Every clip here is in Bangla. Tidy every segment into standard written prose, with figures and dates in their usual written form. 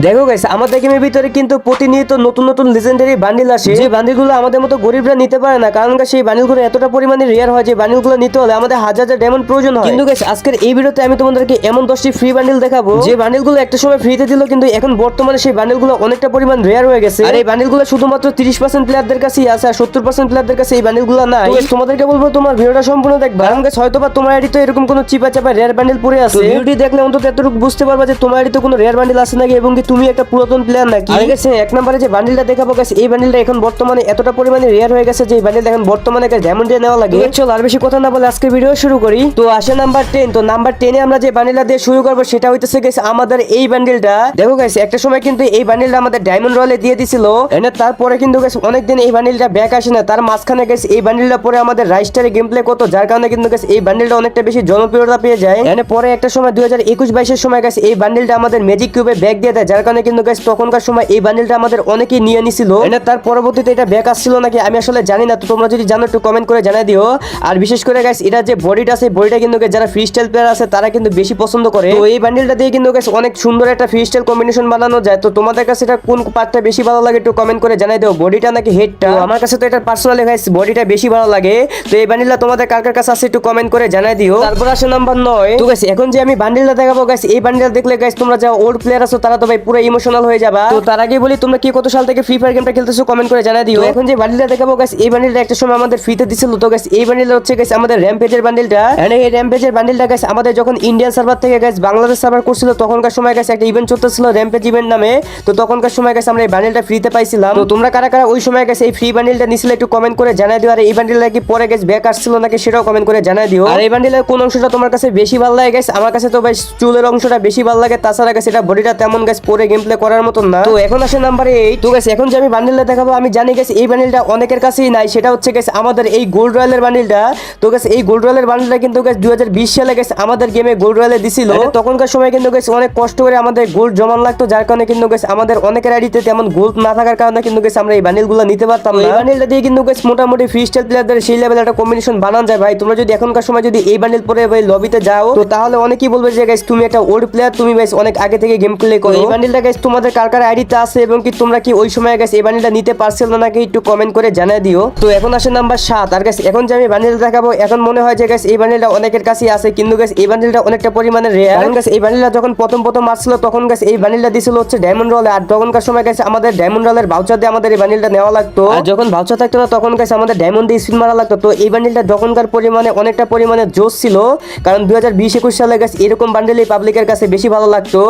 দেখো গাইস, আমাদের গেমের ভিতরে কিন্তু প্রতিনিয়ত নতুন নতুন লিজেন্ডারি বান্ডিল আসে, যে বান্ডিলগুলো আমাদের মতো গরিবরা নিতে পারে না, কারণ সেই বান্ডিলগুলো এতটা পরিমাণে রেয়ার হয় যে বান্ডিলগুলো নিতে হলে আমাদের হাজার হাজার ডায়মন্ড প্রয়োজন হয়। কিন্তু গাইস, আজকের এই ভিডিওতে আমি তোমাদেরকে এমন 10টি ফ্রি বান্ডিল দেখাবো যে বান্ডিলগুলো একটা সময় ফ্রিতে দিল, কিন্তু এখন বর্তমানে সেই বান্ডিলগুলো অনেকটা পরিমাণ রেয়ার হয়ে গেছে। আর এই বান্ডিলগুলো শুধুমাত্র 30% প্লেয়ারদের কাছেই আছে, আর 70% প্লেয়ারদের কাছে এই বান্ডিলগুলো নাই। তোমাদেরকে বলবো তোমার ভিডিওটা সম্পূর্ণ দেখবা, কারণ গাইস হয়তোবা তোমার আইডিতে এরকম কোনো চিপা চাপা রেয়ার বান্ডিল পড়ে আছে। ভিডিওটি দেখলে অন্তত এতটুকু বুঝতে পারবা যে তোমার আইডিতে কোনো রেয়ার বান্ডিল আছে নাকি, এবং কি তুমি একটা পুরাতন প্লেয়ার নাকি। আর গেছে এক নম্বরে যে বান্ডিলটা দেখাবো গাইস, এই বান্ডিলটা এখন বর্তমানে এতটা পরিমাণে রেয়ার হয়ে গেছে যে এই বান্ডিলটা এখন বর্তমানে ডায়মন্ড দিয়ে নেওয়া লাগে। চল আর বেশি কথা না বলে আজকে ভিডিও শুরু করি। তো আসে নাম্বার 10। তো নাম্বার 10 এ আমরা যে বান্ডিলটা দিয়ে শুরু করব সেটা হইতেছে গাইস আমাদের এই বান্ডিলটা। দেখো গাইস, একটা সময় কিন্তু এই বান্ডিলটা আমাদের ডায়মন্ড রয়্যালে দিয়ে দিছিল, এন্ড তারপরে কিন্তু গাইস অনেকদিন এই বান্ডিলটা ব্যাক আসে না। তার মাঝখানে গাইস এই বান্ডিলটা পরে আমাদের রাইস্টারে গেম প্লে করতো, যার কারণে কিন্তু গাইস এই বান্ডিলটা অনেকটা বেশি জনপ্রিয়তা পেয়ে যায়। এন্ড পরে একটা সময় 2021-22 এর সময় গাইস এই বান্ডিলটা আমাদের ম্যাজিক কিউবে ব্যাক দিয়ে দেয়, যার কারণে কিন্তু গাইস তখনকার সময় এই বান্ডিলটা আমাদের অনেকেই নিয়ে নিছিল। এন্ড তার পরবর্তীতে এটা ব্যাক আসছিল নাকি আমি আসলে জানি না, তো তোমরা যদি জানো একটু কমেন্ট করে জানাই দিও। আর বিশেষ করে গাইস এটা যে বডিটা আছে, বডিটা কিন্তু যারা ফ্রি স্টাইল প্লেয়ার আছে তারা কিন্তু বেশি পছন্দ করে। তো এই বান্ডিলটা দিয়ে কিন্তু গাইস অনেক সুন্দর একটা ফ্রি স্টাইল কম্বিনেশন বানানো যায়। তো তোমাদের কাছে এটা কোন পার্টটা বেশি ভালো লাগে একটু কমেন্ট করে জানাই দিও, বডিটা নাকি হেডটা। আমার কাছে তো এটা পার্সোনালি গাইস বডিটা বেশি ভালো লাগে। তো এই বান্ডিলটা তোমাদের কার কার কাছে আছে একটু কমেন্ট করে জানাই দিও। তারপর আসে নাম্বার 9। তো গাইস এখন যে আমি বান্ডিলটা দেখাবো গাইস, এই বান্ডিল দেখলে গাইস তোমরা যা ওল্ড প্লেয়ার আছো তারা তো ভাই পুরো ইমোশনাল হয়ে যাবা। তো তার আগে বলি, তোমরা কি কত সাল থেকে ফ্রি ফায়ার গেমটা খেলতেছো কমেন্ট করে জানাই দিও। এখন যে বান্ডিলটা দেখাবো গাইস, এই বান্ডিলটা একটা সময় আমাদের ফ্রিতে দিছিল। তো গাইস এই বান্ডিলটা হচ্ছে গাইস আমাদের র‍্যাম্পেজের বান্ডিলটা। এন্ড এই র‍্যাম্পেজের বান্ডিলটা গাইস আমাদের যখন ইন্ডিয়ান সার্ভার থেকে গাইস বাংলাদেশ সার্ভার করছিল, তখনকার সময় গাইস একটা ইভেন্ট চলতেছিল র‍্যাম্পেজ ইভেন্ট নামে। তো তখনকার সময় গাইস আমরা এই বান্ডিলটা ফ্রিতে পাইছিলাম। তো তোমরা কারা কারা ওই সময় গাইস এই ফ্রি বান্ডিলটা নিছিলে একটু কমেন্ট করে জানাই দিও। আর এই বান্ডিলটা কি পরে গাইস ব্যাক আসছিল নাকি সেটাও কমেন্ট করে জানাই দিও। আর এই বান্ডিলের কোন অংশটা তোমার কাছে বেশি ভালো লাগে গাইস? আমার কাছে তো ভাই চুলের অংশটা বেশি ভালো লাগে, তাছাড়া গাইস এটা বডিটা তেমন গাইস পরে গেম প্লে করার মত না। তো এখন আসে নাম্বার 8। তো গাইস এখন যে আমি বান্ডিলটা দেখাবো, আমি জানি গাইস এই বান্ডিলটা অনেকের কাছেই নাই, সেটা হচ্ছে গাইস আমাদের এই গোল্ড রয়্যালের বান্ডিলটা। তো গাইস এই গোল্ড রয়্যালের বান্ডিলটা কিন্তু গাইস 2020 সালে গাইস আমাদের গেমে গোল্ড রয়্যালে দিছিল। তখনকার সময় কিন্তু গাইস অনেক কষ্ট করে আমাদের গোল্ড জমান লাগতো, যার কারণে কিন্তু গাইস আমাদের অনেকের আইডিতে তেমন গোল্ড না থাকার কারণে কিন্তু গাইস আমরা এই বান্ডিলগুলো নিতে পারতাম না। এই বান্ডিলটা দিয়ে কিন্তু গাইস মোটামুটি ফ্রি স্টাইল প্লেয়ারদের সেই লেভেলে একটা কম্বিনেশন বানান যায় ভাই। তোমরা যদি এখনকার সময় যদি এই বান্ডিল পরে ভাই লবিতে যাও, তো তাহলে অনেকেই বলবে যে গাইস তুমি একটা ওল্ড প্লেয়ার, তুমি গাইস অনেক আগে থেকে গেম প্লে করো। এই বান্ডিলটা গাইস তোমাদের কার কার আইডিতে আছে, এবং কি তোমরা কি ওই সময় গাইস এই বান্ডিলটা নিতে পারছিল না নাকি একটু কমেন্ট করে জানাই দিও। তো এখন আসে নাম্বার 7। আর গাইস এখন যে আমি বান্ডিল দেখাবো, এখন মনে হয় যে গাইস এই বান্ডিলটা অনেকের কাছেই আছে, কিন্তু গাইস এই বান্ডিলটা অনেকটা পরিমাণে রেয়ার। কারণ গাইস এই বান্ডিলটা যখন প্রথম আসছিল তখন গাইস এই বান্ডিলটা দিছিল হচ্ছে ডায়মন্ড রয়্যালে, আর তখনকার সময় গাইস আমাদের ডায়মন্ড রয়্যালের ভাউচার দিয়ে আমাদের এই বান্ডিলটা নেওয়া লাগতো। আর যখন ভাউচার থাকতো না তখন গাইস আমাদের ডায়মন্ড দিয়ে স্পিন মারা লাগতো। তো এই বান্ডিলটা যখনকার পরিমাণে অনেকটা পরিমাণে জোশ ছিল, কারণ 2020-21 সালে গাইস এরকম বান্ডিলই পাবলিকের কাছে বেশি ভালো লাগতো।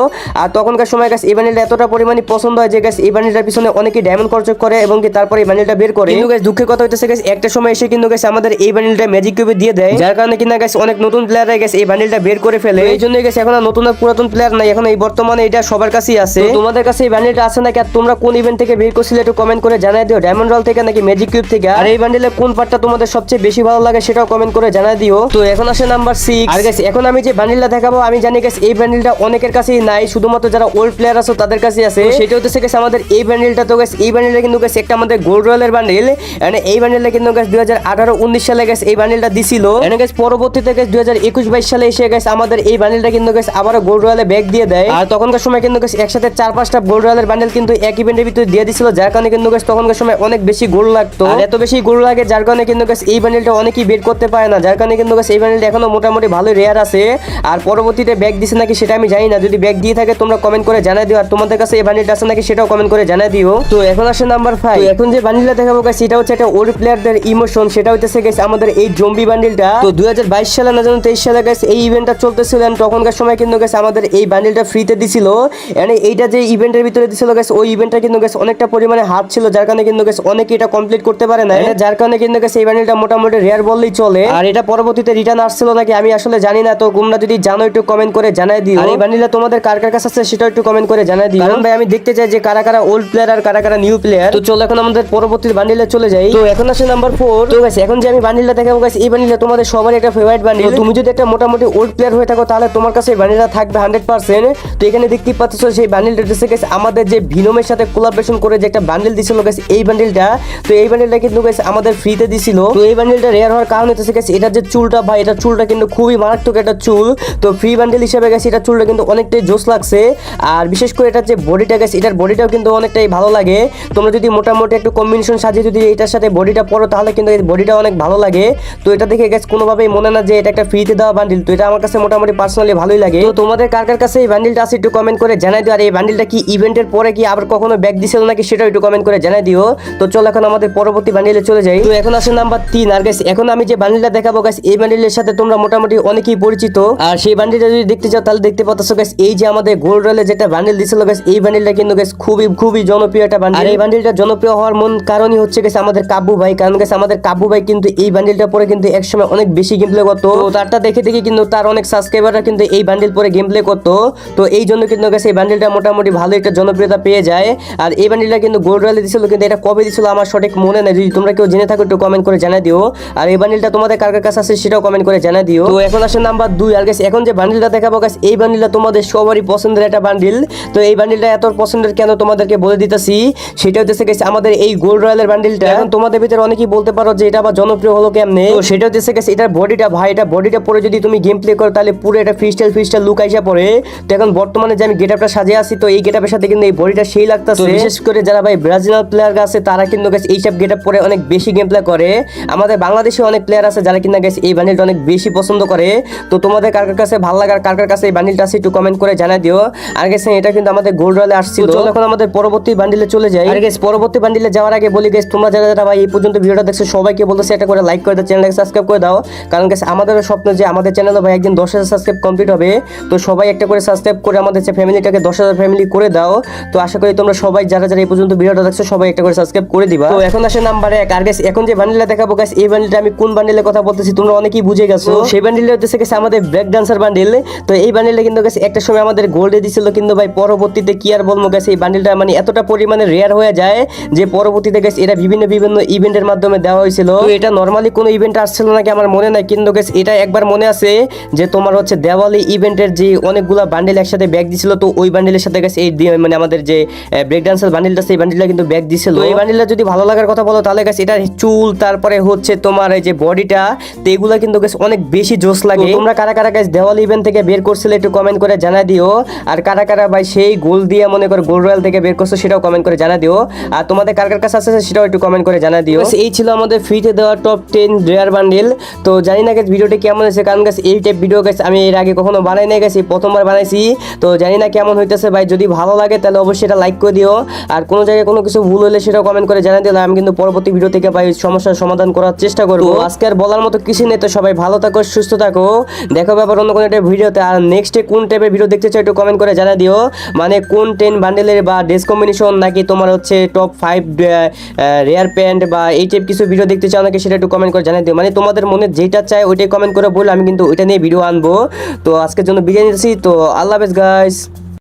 আর তখনকার সময় গাইস এই বান্ডিলটা এতটা পরিমাণে পছন্দ হয় যে গাইস এই বান্ডিলটার পিছনে অনেকেই ডায়মন্ড খরচ করে, এবং কি তারপরে এই বান্ডিলটা বের করে। কিন্তু গাইস দুঃখের কথা হইতেছে গাইস একটা সময় এসে কিন্তু গাইস আমাদের এই বান্ডিলটা ম্যাজিক কিউবে দিয়ে দেয়, যার কারণে কিনা গাইস অনেক নতুন প্লেয়াররা গাইস এই বান্ডিলটা বের করে ফেলে। এই জন্যই গাইস এখন আর নতুন আর পুরাতন প্লেয়ার নাই, এখন এই বর্তমানে এটা সবার কাছেই আছে। তোমাদের কাছে এই বান্ডিলটা আছে নাকি? আর তোমরা কোন ইভেন্ট থেকে বের করছিলে একটু কমেন্ট করে জানাই দিও, ডায়মন্ড রয়্যাল থেকে নাকি ম্যাজিক কিউব থেকে। আর এই বান্ডিলের কোন পার্টটা তোমাদের সবচেয়ে বেশি ভালো লাগে সেটাও কমেন্ট করে জানাই দিও। তো এখন আসে নাম্বার 6। আর গাইস এখন আমি যে বান্ডিলটা দেখাবো, আমি জানি গাইস এই বান্ডিলটা অনেকের কাছেই নাই, শুধুমাত্র যারা ওল্ড প্লেয়ার আছে তাদের কাছেই আছে। সেটা হচ্ছে গাইস আমাদের এই বান্ডিলটা। তো গাইস এই বান্ডিলটা কিন্তু গাইস একটা আমাদের গোল্ড রয়্যালের বান্ডিল, এন্ড এই বান্ডিলটা কিন্তু গাইস 2018-19 সালে গাইস এই বান্ডিলটা দিছিল। এন্ড গাইস পরবর্তীতে গাইস 2021-22 সালে এসে গাইস আমাদের এই বান্ডিলটা কিন্তু গাইস আবারো গোল্ড রয়্যালে ব্যাক দিয়ে দেয়। আর তখনকার সময় কিন্তু গাইস একসাথে 4-5টা গোল্ড রয়্যালের বান্ডিল কিন্তু এক ইভেন্টের ভিতরে দিয়ে দিছিল, যার কারণে কিন্তু গাইস তখনকার সময় অনেক বেশি গোল্ড লাগতো। আর এত বেশি গোল্ড লাগে যার কারণে কিন্তু গাইস এই বান্ডিলটা অনেকেই বের করতে পারে না, যার কারণে কিন্তু গাইস এই বান্ডিলটা এখনো মোটামুটি ভালো রেয়ার আছে। আর পরবর্তীতে ব্যাক দিছে নাকি সেটা আমি জানি না, যদি ব্যাক দিয়ে থাকে তোমরা কমেন্ট করে জানাই দিও। আর তোমাদের কাছে এই বান্ডিলটা আছে নাকি সেটাও কমেন্ট করে জানাই দিও। তো এখন আসে নাম্বার 5। এখন যে বান্ডিলটা দেখাবো গাইস সেটা হচ্ছে একটা ওল্ড প্লেয়ারদের ইমোশন, সেটা হইতেছে গাইস আমাদের এই জম্বি বান্ডিলটা। তো 2022 সালে না জানো 23 সালে গাইস এই ইভেন্টটা চলতেছিল, তখনকার সময় কিন্তু গাইস আমাদের এই বান্ডিলটা ফ্রিতে দিছিল। এন্ড এইটা যে ইভেন্টের ভিতরে দিছিল গাইস, ওই ইভেন্টটা কিন্তু গাইস অনেকটা পরিমাণে হার্ড ছিল, যার কারণে কিন্তু গাইস অনেকে এটা কমপ্লিট করতে পারে না, যার কারণে কিন্তু গাইস এই বান্ডিলটা মোটামুটি রেয়ার বললেই চলে। আর এটা পরবর্তীতে রিটার্ন আসছিল নাকি আমি আসলে জানি না, তো তোমরা যদি জানো একটু কমেন্ট করে জানাই দিও। আর এই বান্ডিলটা তোমাদের কার কার কাছে আছে সেটা একটু কমেন্ট করে জানাই দিও, কারণ ভাই আমি দেখতে চাই যে কারা কারা ওল্ড প্লেয়ার আর কারা কারা নিউ প্লেয়ার। তো চলো এখন আমাদের পরবর্তী বান্ডিলে চলে যাই। তো এখন আসে নাম্বার 4। তো গাইস এখন যে আমি বান্ডিলটা দেখাবো গাইস, এই বান্ডিলটা তোমাদের সবারই একটা ফেভারিট বান্ডিল। তুমি যদি একটা মোটামুটি ওল্ড প্লেয়ার হয়ে থাকো তাহলে তোমার কাছে এই বান্ডিলটা থাকবে 100%। তো এখানে দেখতেই পাচ্ছ সেই বান্ডিলটা হচ্ছে গাইস আমাদের যে ভিনোমের সাথে কোলাবোরেশন করে যে একটা বান্ডিল দিছিল গাইস এই বান্ডিলটা। তো এই বান্ডিলটা কিন্তু গাইস আমাদের ফ্রিতে দিছিল। তো এই বান্ডিলটা রেয়ার হওয়ার কারণ হচ্ছে গাইস এটা যে চুলটা ভাই, এটা চুলটা কিন্তু খুবই মারাত্মক একটা চুল। তো ফ্রি বান্ডিল হিসেবে গাইস এটা চুলটা কিন্তু অনেকটাই জোস লাগছে। আর বিশেষ বিশেষ করে এটা যে বডিটা গাইস, এটার বডিটাও কিন্তু অনেকটাই ভালো লাগে। তোমরা যদি মোটামুটি একটু কম্বিনেশন সাজিয়ে যদি এটার সাথে বডিটা পরো তাহলে কিন্তু এই বডিটা অনেক ভালো লাগে। তো এটা দেখে গাইস কোনোভাবেই মনে না যে এটা একটা ফ্রিতে দেওয়া বান্ডিল। তো এটা আমার কাছে মোটামুটি পার্সোনালি ভালোই লাগে। তো তোমাদের কার কার কাছে এই বান্ডিলটা আছে একটু কমেন্ট করে জানাই দিও। আর এই বান্ডিলটা কি ইভেন্টের পরে কি আবার কখনো ব্যাক দিছিল নাকি সেটাও একটু কমেন্ট করে জানাই দিও। তো চলো এখন আমাদের পরবর্তী বান্ডিলে চলে যাই। তো এখন আসে নাম্বার 3। আর গাইস এখন আমি যে বান্ডিলটা দেখাবো গাইস, এই বান্ডিলের সাথে তোমরা মোটামুটি অনেকেই পরিচিত। আর সেই বান্ডিলটা যদি দেখতে চাও তাহলে দেখতে পাচ্ছ গাইস, এই যে আমাদের গোল্ড রয়্যালে যেটা বান্ডিল দিছিল গাইস, এই বান্ডিলটা কিন্তু গাইস খুবই জনপ্রিয় একটা বান্ডিল। আর এই বান্ডিলটা জনপ্রিয় হওয়ার মূল কারণই হচ্ছে গাইস আমাদের কাব্বু ভাই। কারণ গাইস আমাদের কাব্বু ভাই কিন্তু এই বান্ডিলটা পরে কিন্তু একসময় অনেক বেশি গেম প্লে করতো। তো তারটা দেখে কিন্তু তার অনেক সাবস্ক্রাইবাররা কিন্তু এই বান্ডিল পরে গেম প্লে করতো। তো এই জন্য কিন্তু গাইস এই বান্ডিলটা মোটামুটি ভালো একটা জনপ্রিয়তা পেয়ে যায়। আর এই বান্ডিলটা কিন্তু গোল্ড রয়্যালে দিছিল, কিন্তু এটা কবে দিছিল আমার সঠিক মনে নেই। যদি তোমরা কেউ জেনে থাকো একটু কমেন্ট করে জানাই দিও। আর এই বান্ডিলটা তোমাদের কার কার কাছে আছে সেটাও কমেন্ট করে জানাই দিও। তো এখন আসে নাম্বার 2। আর গাইস এখন যে বান্ডিলটা দেখাবো গাইস, এই বান্ডিলটা তোমাদের সবারই পছন্দের একটা বান্ডিল। তো এই বান্ডিলটা এত পছন্দের কেন তোমাদেরকে বলে দিতেছি, সেটা হচ্ছে গাইস আমাদের এই গোল্ড রয়্যালের বান্ডিলটা। এখন তোমাদের ভিতরে অনেকেই বলতে পারো যে এটা আবার জনপ্রিয় হলো কেমনে। তো সেটা হচ্ছে গাইস এটার বডিটা ভাই, এটা বডিটা পরে যদি তুমি গেম প্লে করো তাহলে পুরো এটা ফ্রিস্টাইল লুক আইসা পড়ে। তো এখন বর্তমানে যে আমি গেটআপটা সাজিয়ে আছি, তো এই গেটআপের সাথে কিন্তু এই বডিটা সেই লাগতেছে। বিশেষ করে যারা ভাই ব্রাজিলিয়ান প্লেয়ার আছে তারা কিন্তু গাইস এইসব গেটআপ পরে অনেক বেশি গেম প্লে করে। আমাদের বাংলাদেশে অনেক প্লেয়ার আছে যারা কিনা গাইস এই বান্ডিলটা অনেক বেশি পছন্দ করে। তো তোমাদের কার কার কাছে ভালো লাগে আর কার কার কাছে এই বান্ডিলটা আছে একটু কমেন্ট করে জানাই দিও। আর গাইস এটা কিন্তু আমাদের গোল্ড রয়্যালে আসছিল। তো এখন আমাদের পরবর্তী বান্ডিলে চলে যাই। আর গাইস পরবর্তী বান্ডিলে যাওয়ার আগে বলি গাইস, তোমরা যারা ভাই এই পর্যন্ত ভিডিওটা দেখছো সবাইকে বলতেছি এটা করে লাইক করে দাও, চ্যানেলটাকে সাবস্ক্রাইব করে দাও। কারণ গাইস আমাদের স্বপ্ন যে আমাদের চ্যানেলে ভাই একদিন 10,000 সাবস্ক্রাইব কমপ্লিট হবে। তো সবাই একটা করে সাবস্ক্রাইব করে আমাদের ফ্যামিলিটাকে 10,000 ফ্যামিলি করে দাও। তো আশা করি তোমরা সবাই যারা এই পর্যন্ত ভিডিওটা দেখছো সবাই একটা করে সাবস্ক্রাইব করে দিবা। তো এখন আসে নাম্বার 1। আর গাইস এখন যে বান্ডিলটা দেখাবো গাইস, এই বান্ডিলটা আমি কোন বান্ডিলের কথা বলতেছি তোমরা অনেকেই বুঝে গেছো। সেই বান্ডিলটা হচ্ছে গাইস আমাদের ব্রেক ডান্সার বান্ডিল। তো এই বান্ডিলটা কিন্তু গাইস একটা সময় আমাদের গোল্ডে দিছিল, কিন্তু ভাই পরবর্তীতে কি আর বলবো গাইস, এই বান্ডিলটা মানে এতটা পরিমাণে রেয়ার হয়ে যায় যে পরবর্তীতে গাইস এটা বিভিন্ন ইভেন্টের মাধ্যমে দেওয়া হয়েছিল। তো এটা নরমালি কোনো ইভেন্ট আসছিল নাকি আমার মনে নাই, কিন্তু গাইস এটা একবার মনে আছে যে তোমার হচ্ছে দেওয়ালি ইভেন্টের যে অনেকগুলা বান্ডিল একসাথে ব্যাগ দিছিল। তো ওই বান্ডিলের সাথে গাইস এই মানে আমাদের যে ব্রেক ডান্সার বান্ডিলটা সেই বান্ডিলটা কিন্তু ব্যাগ দিছিল। তো এই বান্ডিলটা যদি ভালো লাগার কথা বলো তাহলে গাইস এটা চুল তারপরে হচ্ছে তোমার এই যে বডিটা, তো এগুলা কিন্তু গাইস অনেক বেশি জোস লাগে। তোমরা কারা কারা গাইস দেওয়ালি ইভেন্ট থেকে বের করছিলে একটু কমেন্ট করে জানাই দিও। আর কারা কারা ভাই সেই গোল দিয়ে মনে করো গোল্ড রয়্যাল থেকে বের করছো সেটাও কমেন্ট করে জানাই দিও। আর তোমাদের কার কার কাছে আছে সেটাও একটু কমেন্ট করে জানাই দিও। এই ছিল আমাদের ফ্রিতে দেওয়া টপ 10 রেয়ার বান্ডিল। তো জানি না গাইস ভিডিওটি কেমন হয়েছে, কারণ গাইস এই টাইপ ভিডিও গাইস আমি এর আগে কখনো বানাই নাই গাইস, প্রথমবার বানাইছি। তো জানি না কেমন হইতেছে ভাই, যদি ভালো লাগে তাহলে অবশ্যই এটা লাইক করে দিও। আর কোনো জায়গায় কোনো কিছু ভুল হলে সেটাও কমেন্ট করে জানাই দিও। আমি কিন্তু পরবর্তী ভিডিও থেকে ভাই সমস্যার সমাধান করার চেষ্টা করব। আজকে আর বলার মতো কিছু নেই। তো সবাই ভালো থাকো, সুস্থ থাকো, দেখো ব্যাপার অন্য কোনো একটা ভিডিওতে। আর নেক্সটে কোন টাইপের ভিডিও দেখতে চাও একটু কমেন্ট করে জানাই দিও। মানে কোন 10 বান্ডেলের বা ড্রেস কম্বিনেশন নাকি তোমার হচ্ছে টপ 5 রেয়ার প্যান্ট বা এই টাইপ কিছু ভিডিও দেখতে চাও নাকি সেটা একটু কমেন্ট করে জানাই দিও। মানে তোমাদের মনে যেটা চাই ওইটাই কমেন্ট করে বলে আমি কিন্তু ওইটা নিয়ে ভিডিও আনবো। তো আজকের জন্য বিদায় নিচ্ছি। তো আল্লাহ হাফেজ গাইস।